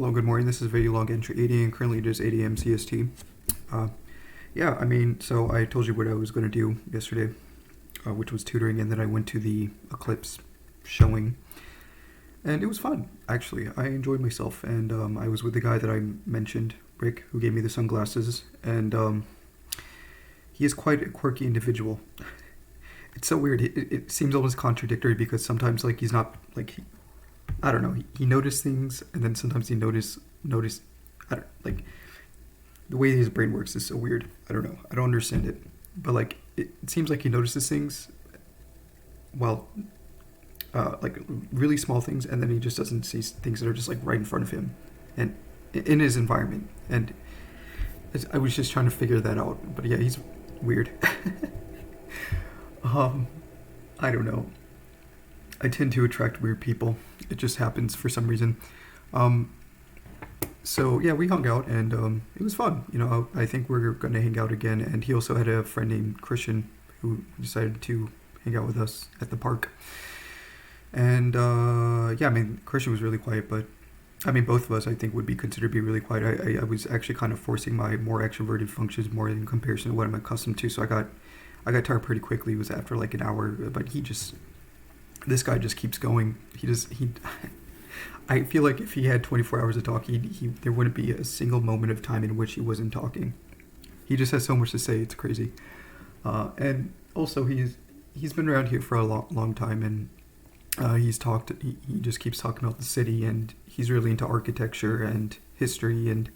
Hello, good morning. This is video log entry 80 and currently it is 8 a.m. CST. Uh, so I told you what I was going to do yesterday, which was tutoring, and then I went to the Eclipse showing, and it was fun, actually. I enjoyed myself, and I was with the guy that I mentioned, Rick, who gave me the sunglasses, and he is quite a quirky individual. It's so weird. It seems almost contradictory because sometimes, like, he's not, like, I don't know, he noticed things, and then sometimes he notice, I don't, like, the way his brain works is so weird. I don't know. I don't understand it. But, like, it seems like he notices things, well, like, really small things, and then he just doesn't see things that are just, like, right in front of him, and in his environment. And I was just trying to figure that out. But, yeah, he's weird. I don't know. I tend to attract weird people. It just happens for some reason. So yeah, we hung out and it was fun. You know, I think we're going to hang out again. And he also had a friend named Christian who decided to hang out with us at the park. And yeah, I mean, Christian was really quiet, but I mean, both of us, I think, would be considered to be really quiet. I was actually kind of forcing my more extroverted functions more in comparison to what I'm accustomed to. So I got tired pretty quickly. It was after like an hour, but this guy just keeps going. I feel like if he had 24 hours to talk, there wouldn't be a single moment of time in which he wasn't talking. He just has so much to say. It's crazy. And also he's been around here for a long time, and he just keeps talking about the city, and he's really into architecture and history and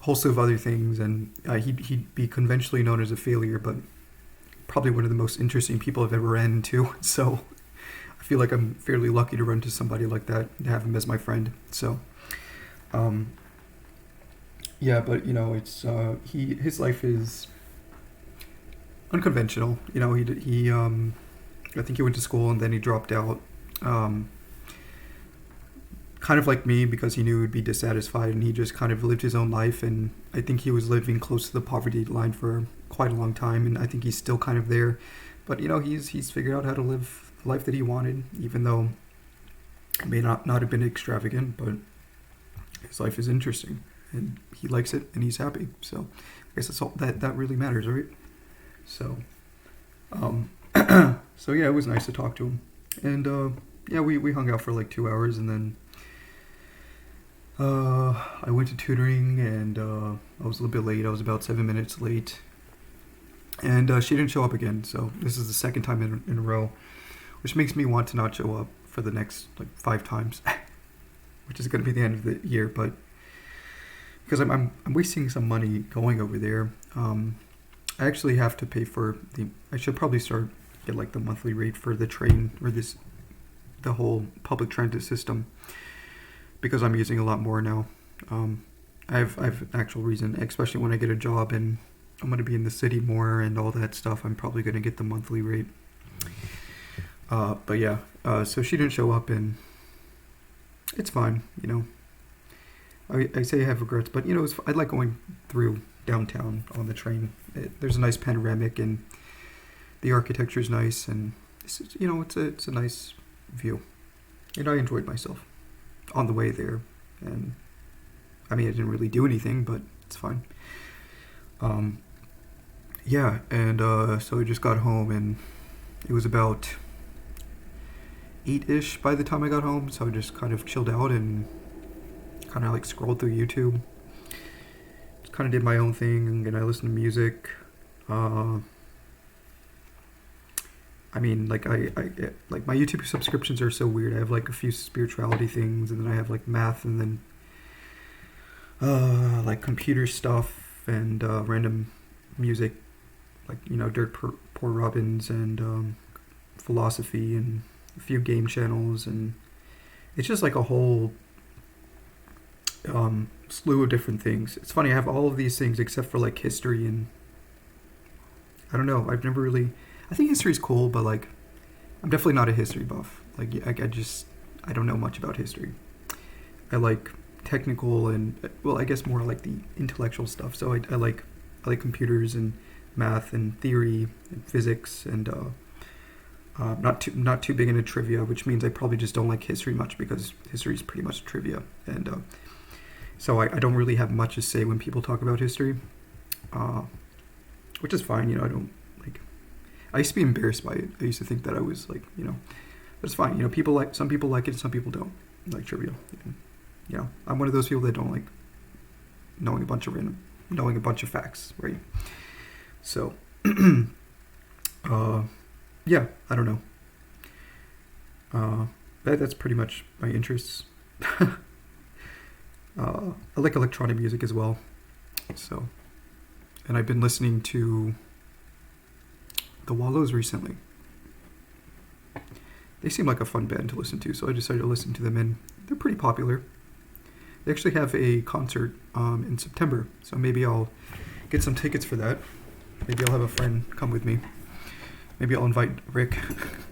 a whole slew of other things. And he'd be conventionally known as a failure, but probably one of the most interesting people I've ever ran into. So I feel like I'm fairly lucky to run into somebody like that and have him as my friend. So, yeah, but you know, it's his life is unconventional. You know, I think he went to school and then he dropped out. Kind of like me, because he knew he'd be dissatisfied, and he just kind of lived his own life. And I think he was living close to the poverty line for quite a long time, and I think he's still kind of there. But you know, he's figured out how to live the life that he wanted, even though it may not have been extravagant, but his life is interesting, and he likes it, and he's happy. So I guess that's all that really matters, right? So, so yeah, it was nice to talk to him, and yeah, we hung out for like 2 hours, and then I went to tutoring, and I was a little bit late. I was about 7 minutes late, and she didn't show up again. So this is the second time in a row, which makes me want to not show up for the next like 5 times, which is going to be the end of the year. But because I'm wasting some money going over there, I actually have to pay for I should probably get like the monthly rate for the train, or the whole public transit system, because I'm using a lot more now. I have an actual reason, especially when I get a job and I'm going to be in the city more and all that stuff. I'm probably going to get the monthly rate. But yeah, so she didn't show up, and it's fine, you know. I say I have regrets, but you know, I like going through downtown on the train. There's a nice panoramic, and the architecture is nice, and you know, it's a nice view, and I enjoyed myself on the way there. And I mean, I didn't really do anything, but it's fine. Yeah, and so I just got home, and it was about 8-ish by the time I got home, so I just kind of chilled out and kind of like scrolled through YouTube. Just kind of did my own thing, and I listened to music. I mean, like I like my YouTube subscriptions are so weird. I have like a few spirituality things, and then I have like math, and then like computer stuff, and random music, like, you know, Dirt Poor Robins, and philosophy, and a few game channels, and it's just like a whole slew of different things. It's funny, I have all of these things except for like history, and I don't know, I've never really, I think history's cool, but like I'm definitely not a history buff. Like I don't know much about history. I like technical and, well, I guess more like the intellectual stuff. So I like computers and math and theory and physics, and not too big into trivia, which means I probably just don't like history much, because history is pretty much trivia. And So I don't really have much to say when people talk about history, uh, which is fine. I don't like. I used to be embarrassed by it. I used to think that I was like, but it's fine. Some people like it, some people don't like trivia. I'm one of those people that don't like knowing a bunch of facts, right? So, yeah, I don't know. That's pretty much my interests. I like electronic music as well. So, and I've been listening to the Wallows recently. They seem like a fun band to listen to, so I decided to listen to them, and they're pretty popular. They actually have a concert in September, so maybe I'll get some tickets for that. Maybe I'll have a friend come with me. Maybe I'll invite Rick,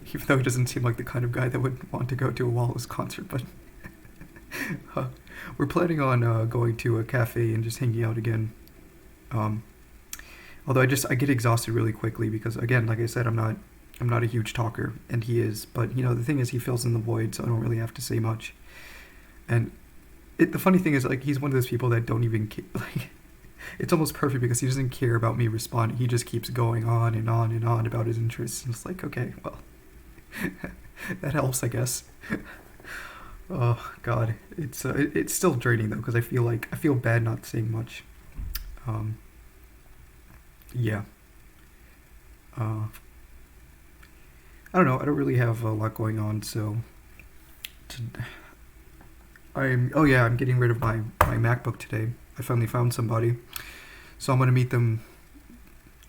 even though he doesn't seem like the kind of guy that would want to go to a Wallows concert, but we're planning on going to a cafe and just hanging out again. Although I get exhausted really quickly because, again, like I said, I'm not a huge talker, and he is. But the thing is, he fills in the void, so I don't really have to say much. And the funny thing is, like, he's one of those people that don't even like. It's almost perfect because he doesn't care about me responding. He just keeps going on and on and on about his interests. And it's like, okay, well, that helps, I guess. Oh God, it's still draining though because I feel bad not saying much. Yeah. I don't know. I don't really have a lot going on, so I'm getting rid of my MacBook today. I finally found somebody, so I'm gonna meet them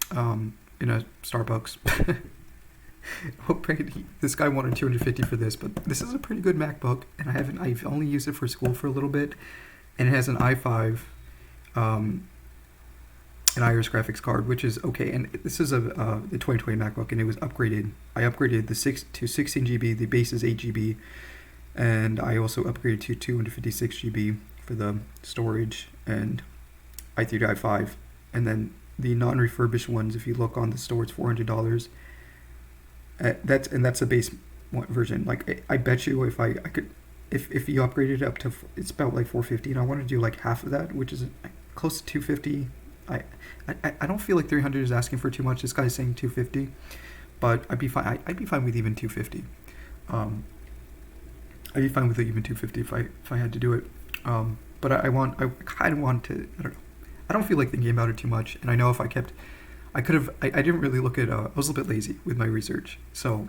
in a Starbucks. This guy wanted $250 for this, but this is a pretty good MacBook, and I've only used it for school for a little bit, and it has an i5, an Iris graphics card, which is okay. And this is the 2020 MacBook, and it was upgraded. I upgraded to 16 GB. The base is 8 GB, and I also upgraded to 256 GB for the storage and i3 to i5. And then the non-refurbished ones, if you look on the store, it's $400. That's a base version. Like I bet you if I could, if you upgraded it up to, it's about like $450, and I want to do like half of that, which is close to $250. I don't feel like 300 is asking for too much. This guy's saying 250, but I'd be fine. I'd be fine with even 250. I'd be fine with even 250 if I had to do it. But I kind of want to. I don't know. I don't feel like thinking about it too much, and I know if I kept, I could have. I didn't really look at. I was a little bit lazy with my research, so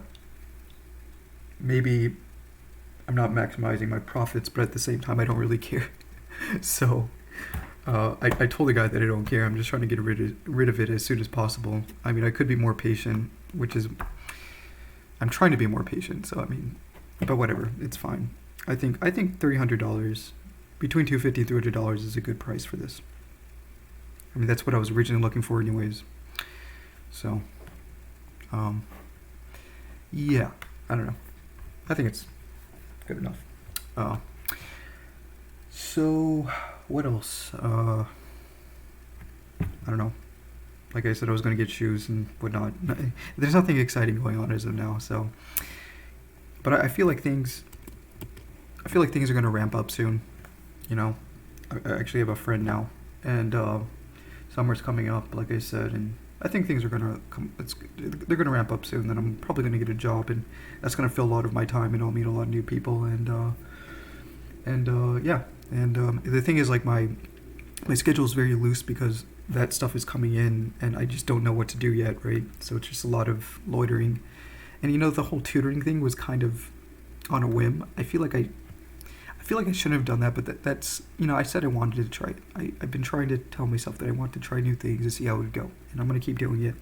maybe I'm not maximizing my profits, but at the same time, I don't really care. So. I told the guy that I don't care. I'm just trying to get rid of it as soon as possible. I mean, I could be more patient, I'm trying to be more patient. So I mean, but whatever, it's fine. I think $300, between $250 and $300 is a good price for this. I mean, that's what I was originally looking for, anyways. So, yeah, I don't know. I think it's good enough. So. What else? I don't know. Like I said, I was going to get shoes and whatnot. There's nothing exciting going on as of now, so. But I feel like things are going to ramp up soon. I actually have a friend now, and summer's coming up, like I said, and I think things are going to come. They're going to ramp up soon. Then I'm probably going to get a job, and that's going to fill a lot of my time, and I'll meet a lot of new people, and yeah. And the thing is, like, my schedule is very loose because that stuff is coming in, and I just don't know what to do yet, right? So it's just a lot of loitering. And the whole tutoring thing was kind of on a whim. I feel like I shouldn't have done that, but that's I said I wanted to try it. I've been trying to tell myself that I want to try new things and see how it would go, and I'm gonna keep doing it.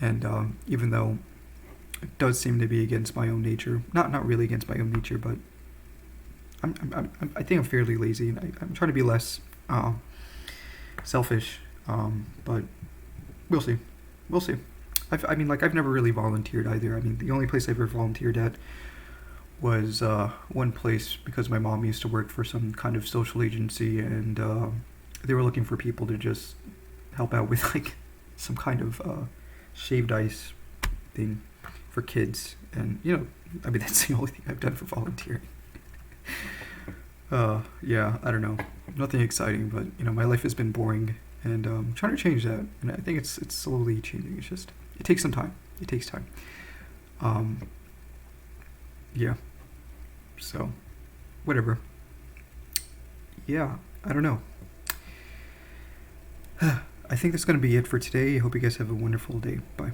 And even though it does seem to be against my own nature, not really against my own nature, but I think I'm fairly lazy, and I'm trying to be less selfish. But we'll see. I've never really volunteered either. I mean, the only place I've ever volunteered at was one place because my mom used to work for some kind of social agency, and they were looking for people to just help out with like some kind of shaved ice thing for kids, and I mean that's the only thing I've done for volunteering. Yeah, I don't know, nothing exciting, but my life has been boring, and I'm trying to change that. And I think it's slowly changing. It's just it takes some time. It takes time. Um, yeah. So, whatever. Yeah, I don't know. I think that's gonna be it for today. I hope you guys have a wonderful day. Bye.